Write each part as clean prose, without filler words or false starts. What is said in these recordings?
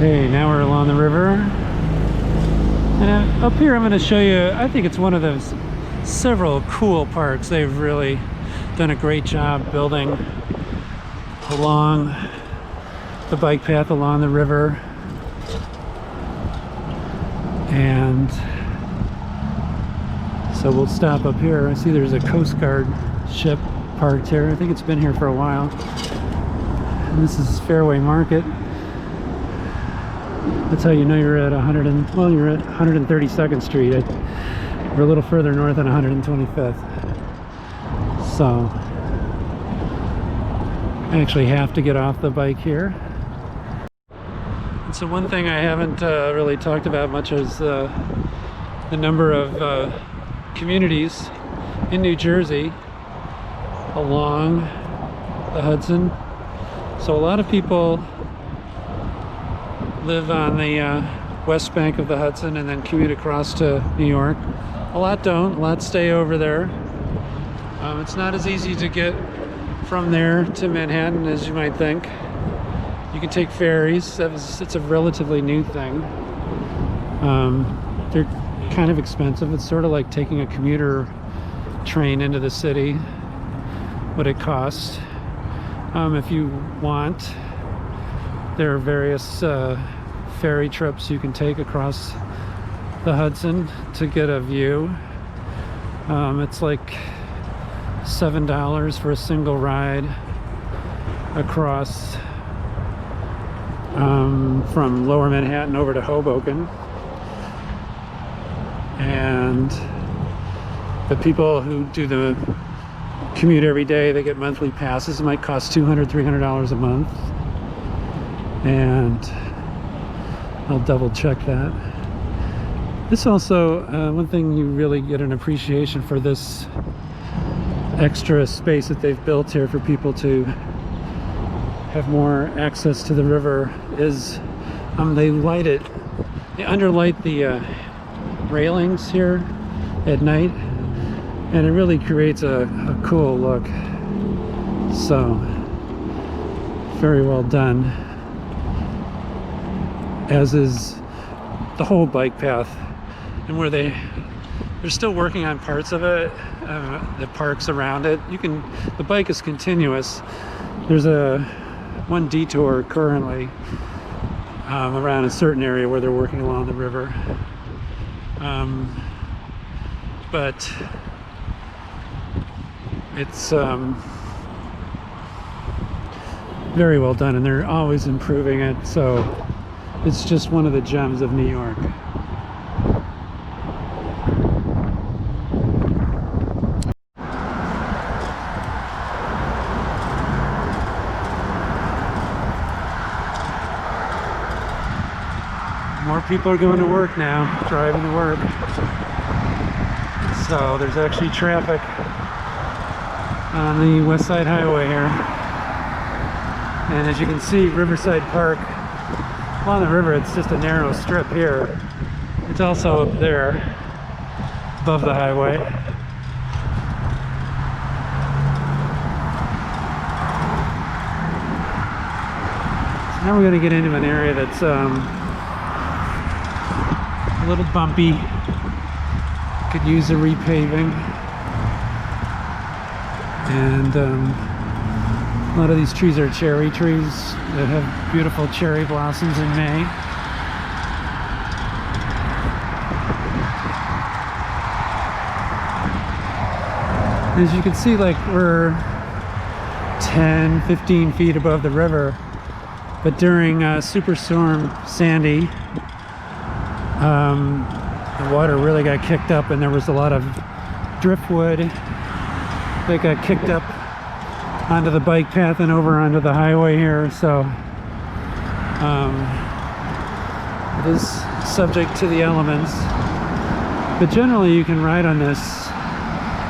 Okay, now we're along the river, and up here I'm going to show you, I think it's one of those several cool parks. They've really done a great job building along the bike path along the river. And so we'll stop up here. I see there's a Coast Guard ship parked here. I think it's been here for a while. And this is Fairway Market. That's how you know you're at you're at 132nd Street. We're a little further north on 125th. So I actually have to get off the bike here. And so one thing I haven't really talked about much is the number of communities in New Jersey along the Hudson. So a lot of people live on the west bank of the Hudson and then commute across to New York. A lot don't. A lot stay over there. It's not as easy to get from there to Manhattan as you might think. You can take ferries. It's a relatively new thing. They're kind of expensive. It's sort of like taking a commuter train into the city, what it costs. If you want, there are various ferry trips you can take across the Hudson to get a view. It's like $7 for a single ride across from Lower Manhattan over to Hoboken. And the people who do the commute every day, they get monthly passes. It might cost $200, $300 a month. And I'll double check that. This also, one thing you really get an appreciation for this extra space that they've built here for people to have more access to the river is they underlight the railings here at night, and it really creates a cool look. So very well done, as is the whole bike path. And where they're still working on parts of it, the parks around it. The bike is continuous. There's one detour currently around a certain area where they're working along the river. But it's very well done, and they're always improving it. So it's just one of the gems of New York. More people are going to work now, driving to work. So there's actually traffic on the West Side Highway here. And as you can see, Riverside Park, along the river, it's just a narrow strip here. It's also up there, above the highway. So now we're going to get into an area that's a little bumpy. Could use a repaving. And a lot of these trees are cherry trees that have beautiful cherry blossoms in May. As you can see, like, we're 10, 15 feet above the river, but during Superstorm Sandy, the water really got kicked up, and there was a lot of driftwood that got kicked up onto the bike path and over onto the highway here. So it is subject to the elements, but generally you can ride on this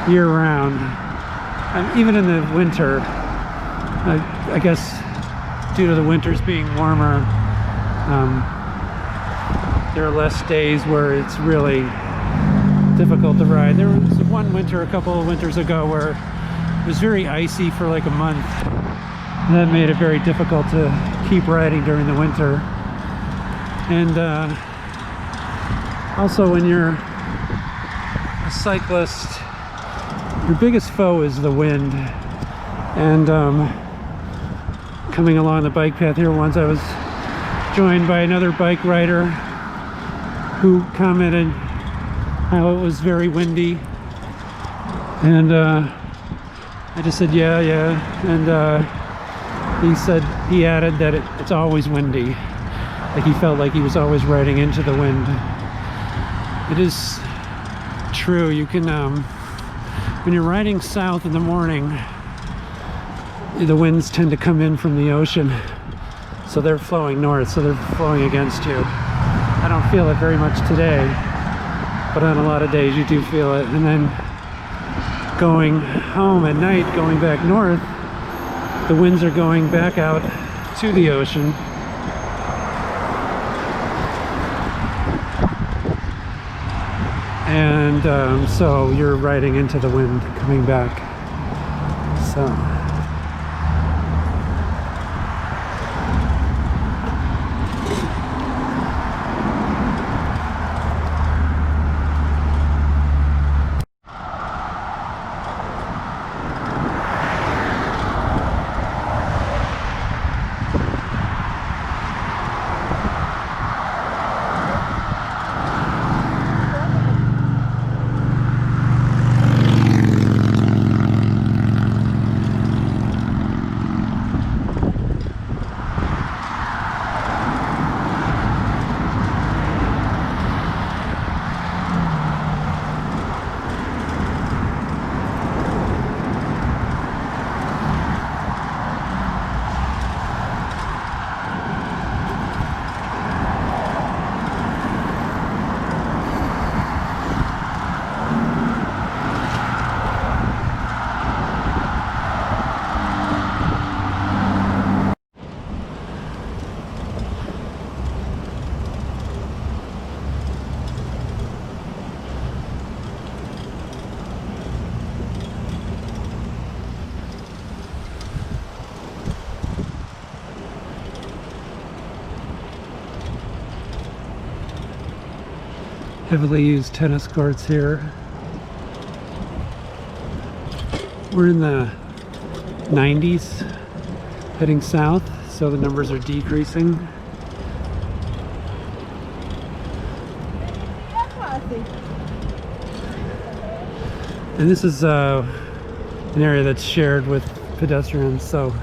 year-round, and even in the winter. I guess due to the winters being warmer, there are less days where it's really difficult to ride. There was one winter a couple of winters ago where it was very icy for like a month, and that made it very difficult to keep riding during the winter. And also, when you're a cyclist, your biggest foe is the wind. And coming along the bike path here once, I was joined by another bike rider who commented how it was very windy. And I just said, yeah. And he added that it's always windy. Like he felt like he was always riding into the wind. It is true. You can, when you're riding south in the morning, the winds tend to come in from the ocean. So they're flowing north, so they're flowing against you. I don't feel it very much today, but on a lot of days you do feel it. And then going home at night, going back north, the winds are going back out to the ocean. And so you're riding into the wind coming back. So heavily used tennis courts here. We're in the 90s heading south, so the numbers are decreasing. And this is an area that's shared with pedestrians, so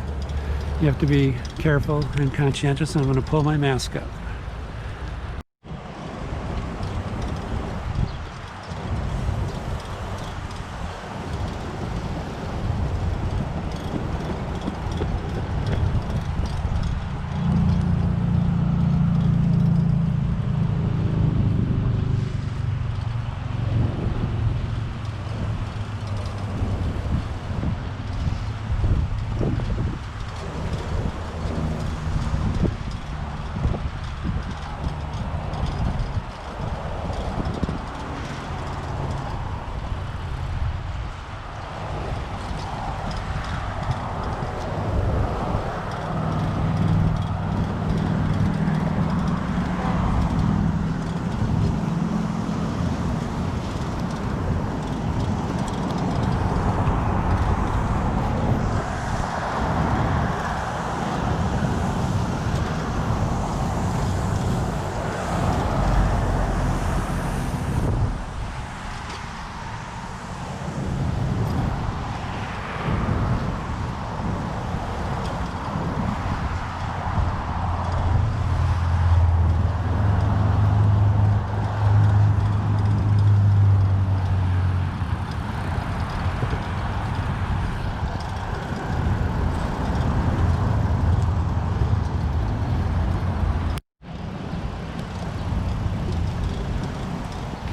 you have to be careful and conscientious. I'm going to pull my mask up.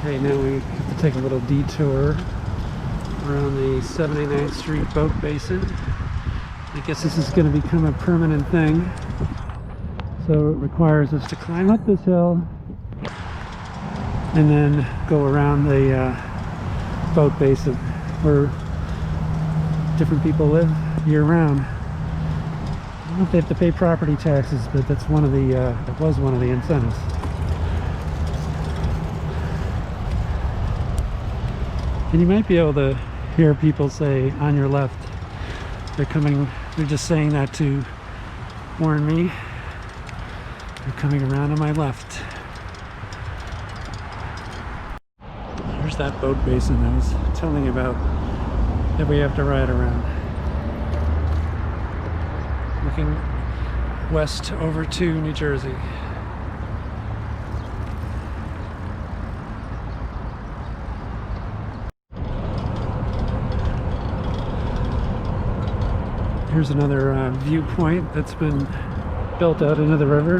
Okay, now we have to take a little detour around the 79th Street boat basin. I guess this is going to become a permanent thing. So it requires us to climb up this hill and then go around the boat basin where different people live year-round. I don't know if they have to pay property taxes, but that's one of the, it was one of the incentives. And you might be able to hear people say on your left. They're just saying that to warn me. They're coming around on my left. There's that boat basin I was telling you about that we have to ride around. Looking west over to New Jersey. Here's another viewpoint that's been built out into the river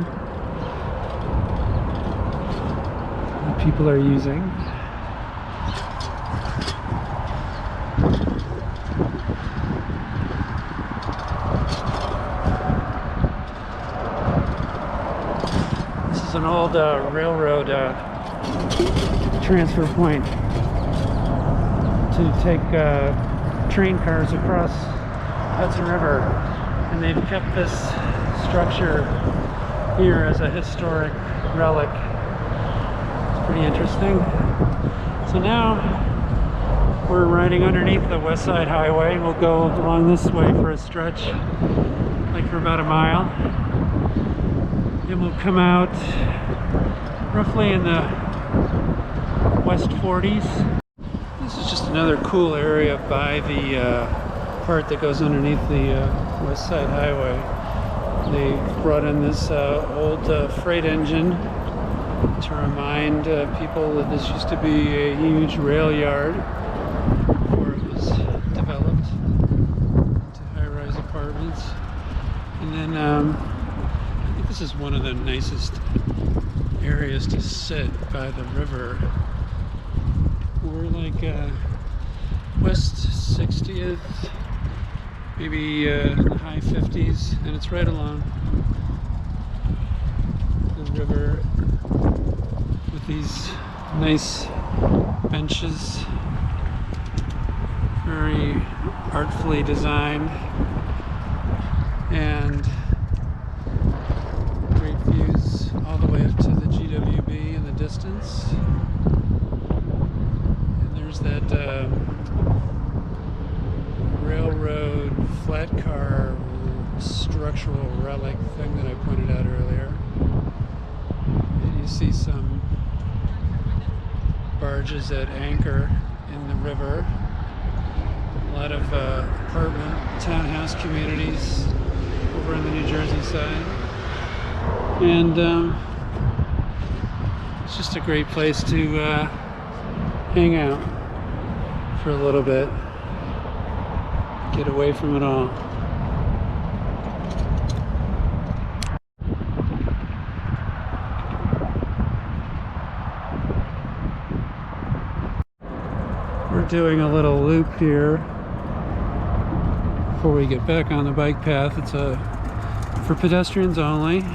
that people are using. This is an old railroad transfer point to take train cars across Hudson River, and they've kept this structure here as a historic relic. It's pretty interesting. So now we're riding underneath the West Side Highway. We'll go along this way for a stretch, like for about a mile. Then we'll come out roughly in the West 40s. This is just another cool area by the part that goes underneath the West Side Highway. They brought in this old freight engine to remind people that this used to be a huge rail yard before it was developed into high-rise apartments. And then I think this is one of the nicest areas to sit by the river. We're like West 60th, maybe the high 50s, and it's right along the river with these nice benches, very artfully designed, and great views all the way up to the GWB in the distance. And there's that railroad flat car structural relic thing that I pointed out earlier. And you see some barges at anchor in the river. A lot of apartment townhouse communities over on the New Jersey side. And it's just a great place to hang out for a little bit. Get away from it all. We're doing a little loop here before we get back on the bike path. It's for pedestrians only.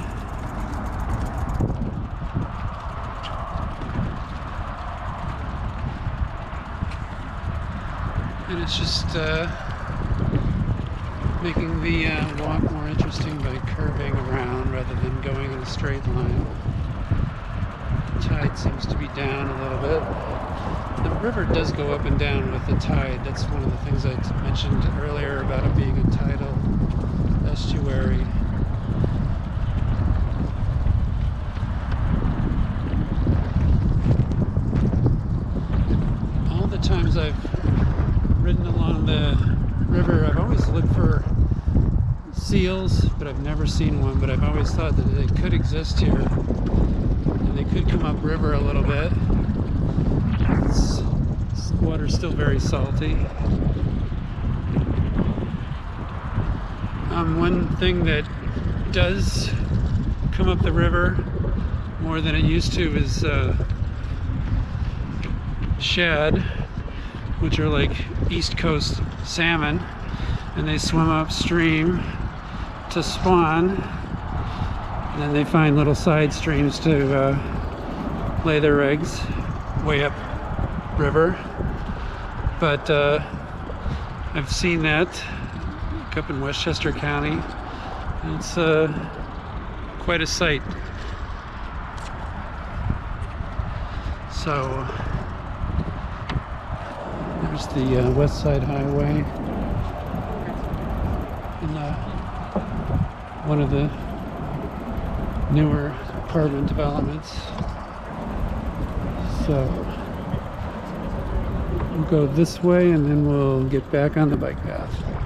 And it's just making the walk more interesting by curving around rather than going in a straight line. The tide seems to be down a little bit. The river does go up and down with the tide. That's one of the things I mentioned earlier about it being a tidal estuary. All the times I've ridden along the river, I've always looked for seals, but I've never seen one. But I've always thought that they could exist here, and they could come up river a little bit. The water's still very salty. One thing that does come up the river more than it used to is shad, which are like East Coast salmon, and they swim upstream to spawn, and then they find little side streams to lay their eggs way up river. But I've seen that up in Westchester County, and it's quite a sight. So There's the West Side Highway. And one of the newer apartment developments. So we'll go this way and then we'll get back on the bike path.